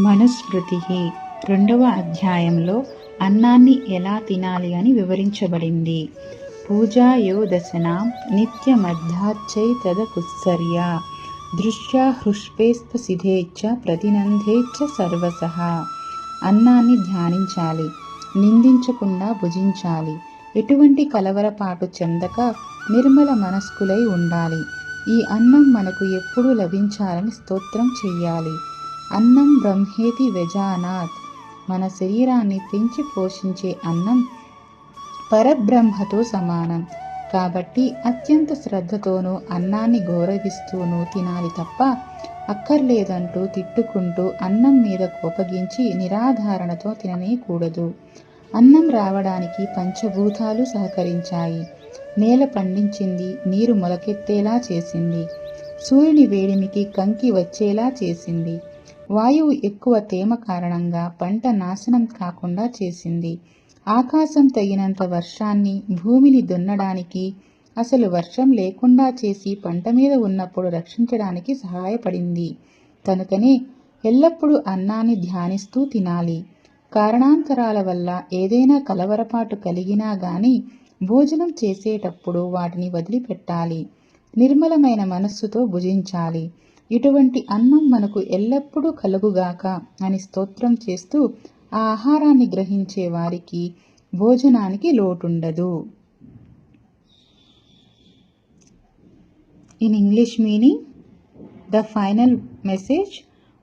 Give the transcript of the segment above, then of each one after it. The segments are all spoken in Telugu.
మనుస్మృతి రెండవ అధ్యాయంలో అన్నాన్ని ఎలా తినాలి అని వివరించబడింది. పూజాయో దశనాం నిత్యమధ్యాచ్చై తదకుత్సర్య దృష్ట్యా హృష్పేస్పసిధేచ్చ ప్రతినందేచ్చ సర్వసః. అన్నాన్ని ధ్యానించాలి, నిందించకుండా భుజించాలి, ఎటువంటి కలవరపాటు చెందక నిర్మల మనస్కులై ఉండాలి. ఈ అన్నం మనకు ఎప్పుడూ లభించాలని స్తోత్రం చెయ్యాలి. అన్నం బ్రహ్మేతి వ్యజానాత్. మన శరీరాన్ని పెంచి పోషించే అన్నం పరబ్రహ్మతో సమానం. కాబట్టి అత్యంత శ్రద్ధతోనూ అన్నాన్ని గౌరవిస్తూనూ తినాలి తప్ప అక్కర్లేదంటూ తిట్టుకుంటూ అన్నం మీద కోపగించి నిరాధారణతో తిననేకూడదు. అన్నం రావడానికి పంచభూతాలు సహకరించాయి. నేల పండించింది, నీరు మొలకెత్తేలా చేసింది, సూర్యుని వేడిమికి కంకి వచ్చేలా చేసింది, వాయువు ఎక్కువ తేమ కారణంగా పంట నాశనం కాకుండా చేసింది, ఆకాశం తగినంత వర్షాన్ని భూమిని దున్నడానికి, అసలు వర్షం లేకుండా చేసి పంట మీద ఉన్నప్పుడు రక్షించడానికి సహాయపడింది. కనుకనే ఎల్లప్పుడూ అన్నాన్ని ధ్యానిస్తూ తినాలి. కారణాంతరాల వల్ల ఏదైనా కలవరపాటు కలిగినా గాని భోజనం చేసేటప్పుడు వాటిని వదిలిపెట్టాలి. నిర్మలమైన మనస్సుతో భుజించాలి. ఇటువంటి అన్నం మనకు ఎల్లప్పుడూ కలుగుగాక అని స్తోత్రం చేస్తూ ఆ ఆహారాన్ని గ్రహించే వారికి భోజనానికి లోటుండదు. In English meaning, the final message: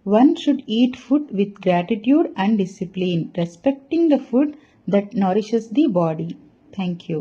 one should eat food with gratitude and discipline, respecting the food that nourishes the body. Thank you.